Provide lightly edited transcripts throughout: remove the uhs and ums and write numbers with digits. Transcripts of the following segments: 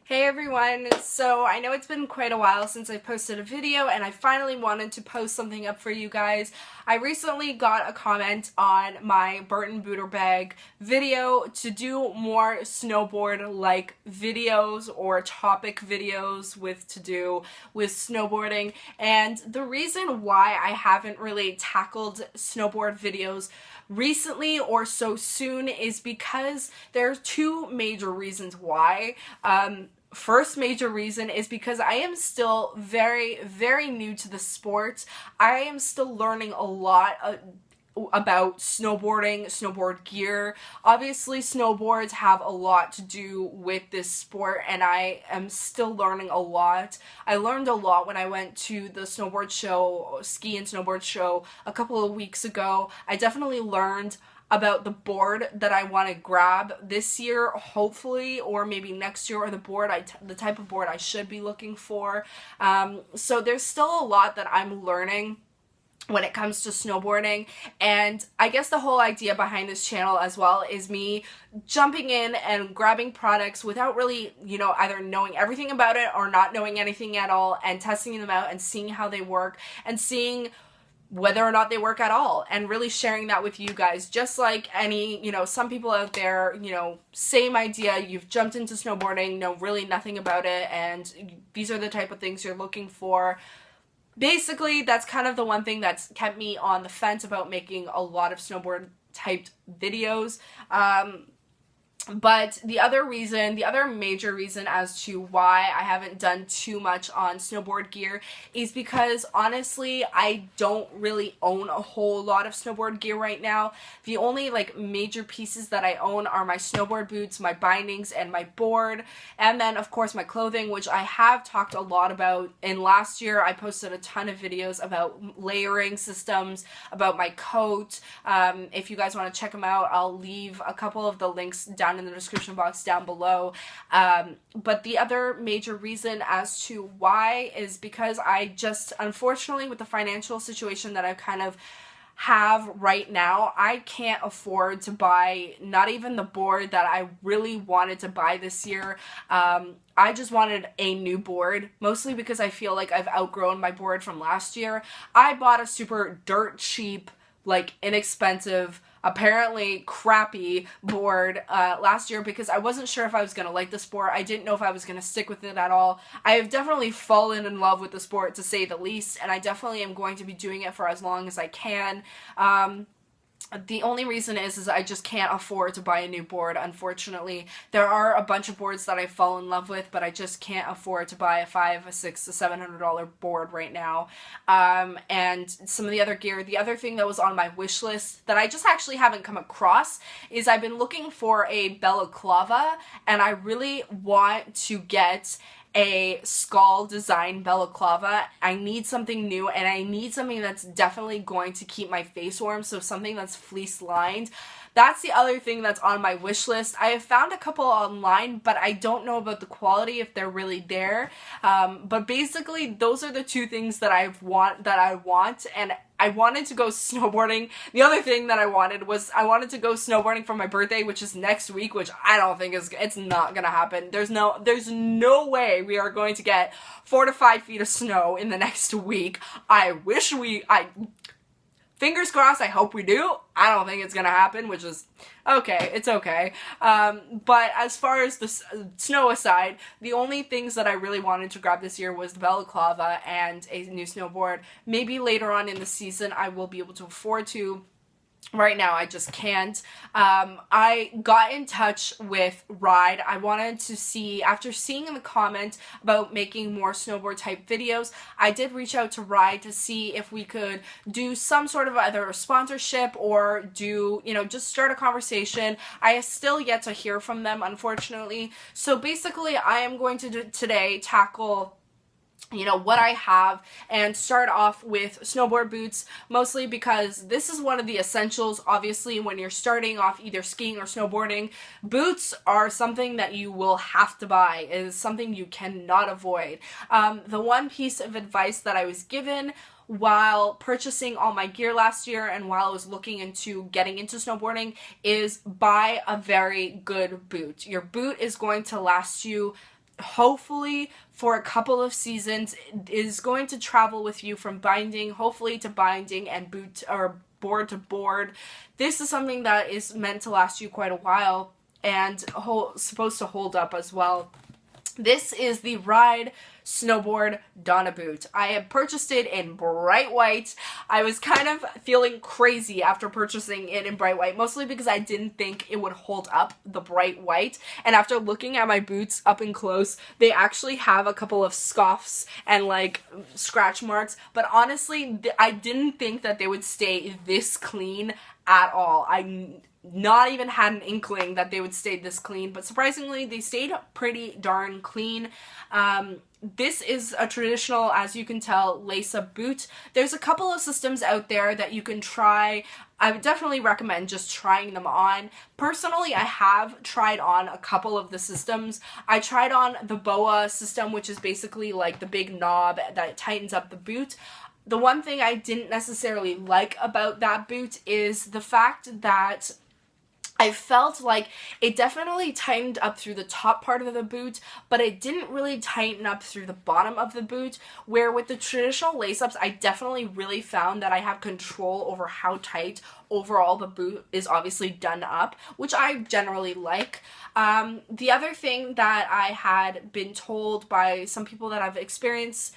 Hey everyone, so I know it's been quite a while since I posted a video and I finally wanted to post something up for you guys. I recently got a comment on my Burton Booter Bag video to do more snowboard-like videos or topic videos to do with snowboarding, and the reason why I haven't really tackled snowboard videos recently or so soon is because there are two major reasons why. First major reason is because I am still very, very new to the sport. I am still learning a lot about snowboarding, snowboard gear. Obviously, snowboards have a lot to do with this sport, and I am still learning a lot. I learned a lot when I went to the snowboard show, ski and snowboard show, a couple of weeks ago. I definitely learned about the board that I want to grab this year, hopefully, or maybe next year, or the type of board I should be looking for. So there's still a lot that I'm learning when it comes to snowboarding, and I guess the whole idea behind this channel as well is me jumping in and grabbing products without really, either knowing everything about it or not knowing anything at all, and testing them out and seeing how they work and seeing whether or not they work at all, and really sharing that with you guys. Just like any, some people out there, same idea, you've jumped into snowboarding, know really nothing about it, and these are the type of things you're looking for. Basically, that's kind of the one thing that's kept me on the fence about making a lot of snowboard typed videos. But the other major reason as to why I haven't done too much on snowboard gear is because, honestly, I don't really own a whole lot of snowboard gear right now. The only, major pieces that I own are my snowboard boots, my bindings, and my board, and then, of course, my clothing, which I have talked a lot about. In last year, I posted a ton of videos about layering systems, about my coat. If you guys want to check them out, I'll leave a couple of the links down in the description box down below. But the other major reason as to why is because I just, unfortunately, with the financial situation that I kind of have right now, I can't afford to buy not even the board that I really wanted to buy this year. I just wanted a new board, mostly because I feel like I've outgrown my board from last year. I bought a super dirt cheap, inexpensive, apparently crappy board last year because I wasn't sure if I was going to like the sport. I didn't know if I was going to stick with it at all. I have definitely fallen in love with the sport, to say the least, and I definitely am going to be doing it for as long as I can. The only reason is I just can't afford to buy a new board, unfortunately. There are a bunch of boards that I fall in love with, but I just can't afford to buy a $500, a $600, a $700 board right now. And some of the other gear, the other thing that was on my wish list that I just actually haven't come across is I've been looking for a balaclava, and I really want to get a skull design balaclava. I need something new, and I need something that's definitely going to keep my face warm, so something that's fleece lined. That's the other thing that's on my wish list. I have found a couple online, but I don't know about the quality, if they're really there. But basically, those are the two things that I want, and I wanted to go snowboarding. The other thing that I wanted was I wanted to go snowboarding for my birthday, which is next week, which I don't think it's not gonna happen. There's no way we are going to get 4 to 5 feet of snow in the next week. Fingers crossed, I hope we do. I don't think it's gonna happen, which is okay. It's okay. But as far as the snow aside, the only things that I really wanted to grab this year was the balaclava and a new snowboard. Maybe later on in the season I will be able to afford to. Right now, I just can't. I got in touch with Ride. I wanted to see, after seeing in the comment about making more snowboard type videos, I did reach out to Ride to see if we could do some sort of either a sponsorship or do, just start a conversation. I have still yet to hear from them, unfortunately. So basically, I am going to today tackle what I have, and start off with snowboard boots, mostly because this is one of the essentials. Obviously, when you're starting off either skiing or snowboarding, boots are something that you will have to buy. It is something you cannot avoid. The one piece of advice that I was given while purchasing all my gear last year and while I was looking into getting into snowboarding is buy a very good boot. Your boot is going to last you hopefully for a couple of seasons is going to travel with you from binding, hopefully to binding, and boot or board to board. This is something that is meant to last you quite a while and supposed to hold up as well. This is the Ride Snowboard Donna Boot. I have purchased it in bright white. I was kind of feeling crazy after purchasing it in bright white, mostly because I didn't think it would hold up the bright white. And after looking at my boots up and close, they actually have a couple of scuffs and like scratch marks. But honestly, I didn't think that they would stay this clean at all. I not even had an inkling that they would stay this clean, but surprisingly they stayed pretty darn clean. This is a traditional, as you can tell, lace-up boot. There's a couple of systems out there that you can try. I would definitely recommend just trying them on. Personally, I have tried on a couple of the systems. I tried on the BOA system, which is basically like the big knob that tightens up the boot. The one thing I didn't necessarily like about that boot is the fact that I felt like it definitely tightened up through the top part of the boot, but it didn't really tighten up through the bottom of the boot, where with the traditional lace-ups, I definitely really found that I have control over how tight overall the boot is obviously done up, which I generally like. The other thing that I had been told by some people that I've experienced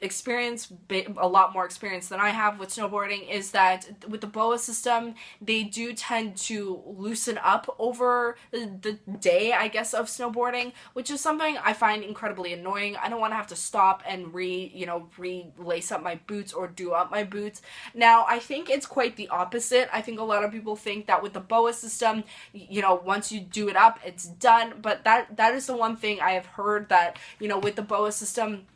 a lot more experience than I have with snowboarding is that with the BOA system, they do tend to loosen up over the day, I guess, of snowboarding, which is something I find incredibly annoying. I don't want to have to stop and re-lace up my boots or do up my boots. Now, I think it's quite the opposite. I think a lot of people think that with the BOA system, once you do it up, it's done. But that is the one thing I have heard, that, with the BOA system,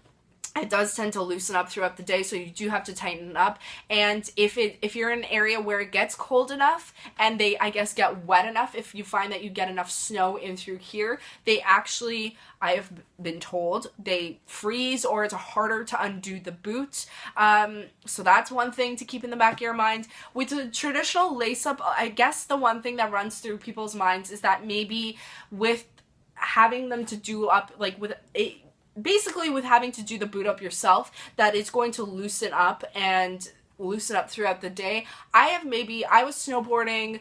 it does tend to loosen up throughout the day, so you do have to tighten it up. And if you're in an area where it gets cold enough and they, I guess, get wet enough, if you find that you get enough snow in through here, they actually, I have been told, they freeze, or it's harder to undo the boot. So that's one thing to keep in the back of your mind. With the traditional lace-up, I guess the one thing that runs through people's minds is that maybe with having them to do up, like with a basically with having to do the boot up yourself, that it's going to loosen up throughout the day. I snowboarded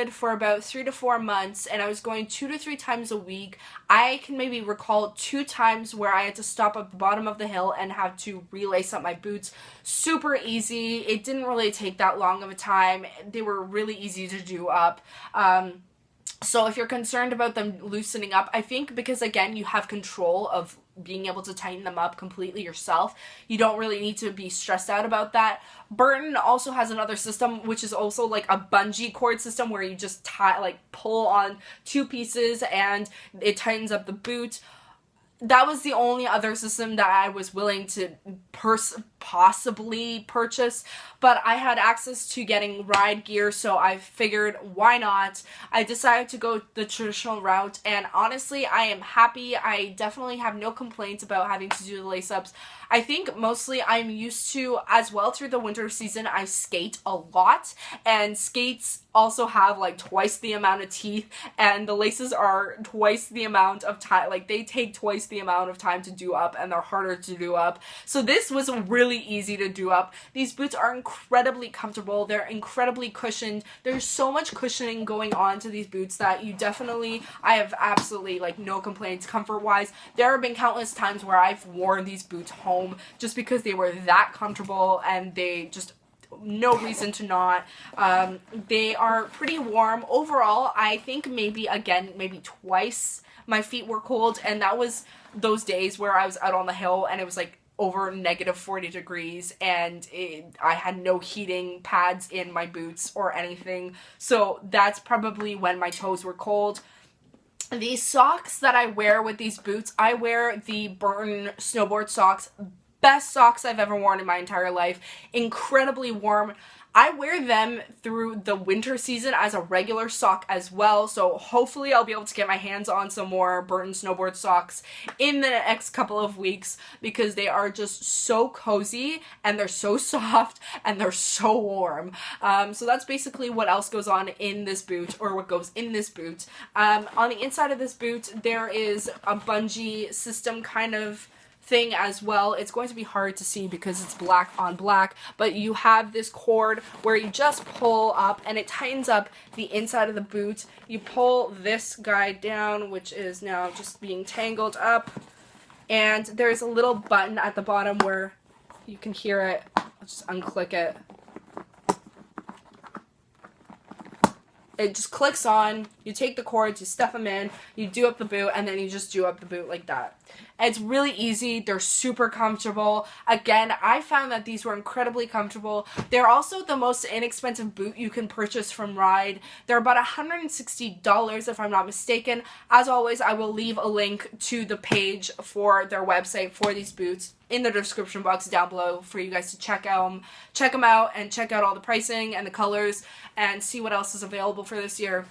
for about 3 to 4 months, and I was going 2 to 3 times a week. I can maybe recall 2 times where I had to stop at the bottom of the hill and have to relace up my boots. Super easy. It didn't really take that long of a time. They were really easy to do up. So if you're concerned about them loosening up, I think because, again, you have control of being able to tighten them up completely yourself, you don't really need to be stressed out about that. Burton also has another system, which is also like a bungee cord system, where you just pull on 2 pieces and it tightens up the boot. That was the only other system that I was willing to possibly purchase, but I had access to getting ride gear, so I figured, why not? I decided to go the traditional route, and honestly, I am happy. I definitely have no complaints about having to do the lace-ups. I think mostly I'm used to, as well, through the winter season, I skate a lot, and skates also have like twice the amount of teeth, and the laces are twice the amount of time, like they take twice the amount of time to do up, and they're harder to do up. So this was really easy to do up. These boots are incredibly comfortable. They're incredibly cushioned. There's so much cushioning going on to these boots that I have absolutely like no complaints comfort-wise. There have been countless times where I've worn these boots home just because they were that comfortable, and they just, no reason to not. They are pretty warm. Overall, I think maybe twice my feet were cold, and that was those days where I was out on the hill and it was like over -40 degrees, and I had no heating pads in my boots or anything, so that's probably when my toes were cold. The socks that I wear with these boots, I wear the Burton Snowboard socks. Best socks I've ever worn in my entire life. Incredibly warm. I wear them through the winter season as a regular sock as well, so hopefully I'll be able to get my hands on some more Burton Snowboard socks in the next couple of weeks, because they are just so cozy and they're so soft and they're so warm. So that's basically what else goes on in this boot, or what goes in this boot. On the inside of this boot, there is a bungee system kind of thing as well. It's going to be hard to see because it's black on black, but you have this cord where you just pull up and it tightens up the inside of the boot. You pull this guy down, which is now just being tangled up, and there's a little button at the bottom where you can hear it. I'll just unclick it. It just clicks on, you take the cords, you stuff them in, you do up the boot, and then you just do up the boot like that. It's really easy. They're super comfortable. Again, I found that these were incredibly comfortable. They're also the most inexpensive boot you can purchase from Ride. They're about $160 if I'm not mistaken. As always, I will leave a link to the page for their website for these boots in the description box down below for you guys to check them out and check out all the pricing and the colors and see what else is available for this year.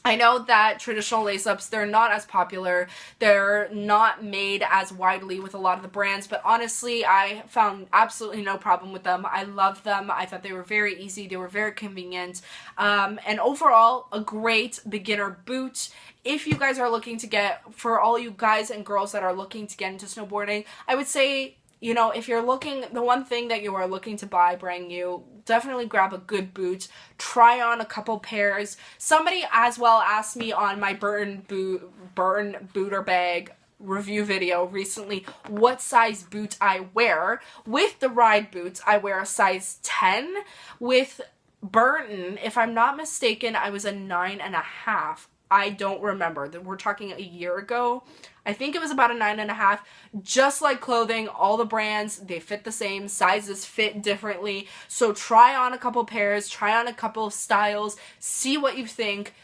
I know that traditional lace-ups, they're not as popular. They're not made as widely with a lot of the brands, but honestly, I found absolutely no problem with them. I love them. I thought they were very easy. They were very convenient. And overall, a great beginner boot. If you guys are looking to get, for all you guys and girls that are looking to get into snowboarding, I would say, you know, if you're looking, the one thing that you are looking to buy brand new, definitely grab a good boot. Try on a couple pairs. Somebody as well asked me on my Burton Booter Bag review video recently what size boot I wear. With the Ride boots, I wear a size 10. With Burton, if I'm not mistaken, I was a 9.5. I don't remember. We're talking a year ago. I think it was about a 9.5. Just like clothing, all the brands, they fit the same. Sizes fit differently. So try on a couple pairs, try on a couple of styles, see what you think,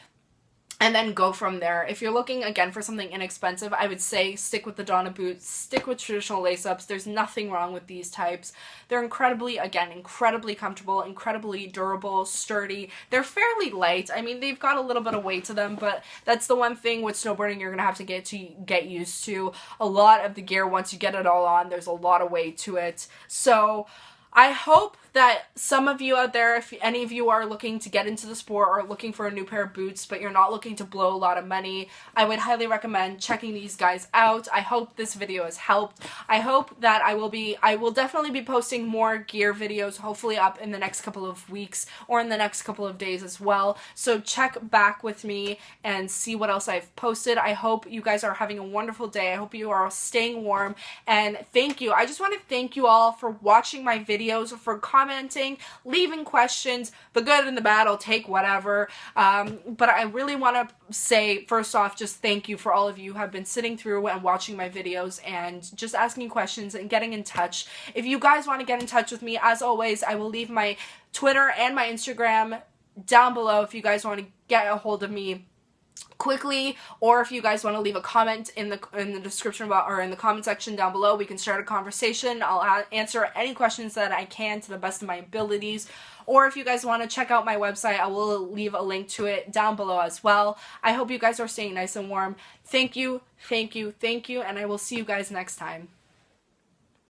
and then go from there. If you're looking, again, for something inexpensive, I would say stick with the Donna Boots, stick with traditional lace-ups. There's nothing wrong with these types. They're incredibly comfortable, incredibly durable, sturdy. They're fairly light. I mean, they've got a little bit of weight to them, but that's the one thing with snowboarding you're going to have to get used to. A lot of the gear, once you get it all on, there's a lot of weight to it. So I hope that some of you out there, if any of you are looking to get into the sport or looking for a new pair of boots, but you're not looking to blow a lot of money, I would highly recommend checking these guys out. I hope this video has helped. I hope that I will definitely be posting more gear videos, hopefully up in the next couple of weeks or in the next couple of days as well. So check back with me and see what else I've posted. I hope you guys are having a wonderful day. I hope you are staying warm, and thank you. I just want to thank you all for watching my videos, for commenting, leaving questions, the good and the bad, I'll take whatever. But I really want to say, first off, just thank you for all of you who have been sitting through and watching my videos and just asking questions and getting in touch. If you guys want to get in touch with me, as always, I will leave my Twitter and my Instagram down below if you guys want to get a hold of me quickly, or if you guys want to leave a comment in the description box or in the comment section down below, we can start a conversation. I'll answer any questions that I can to the best of my abilities. Or if you guys want to check out my website, I will leave a link to it down below as well. I hope you guys are staying nice and warm. Thank you, and I will see you guys next time.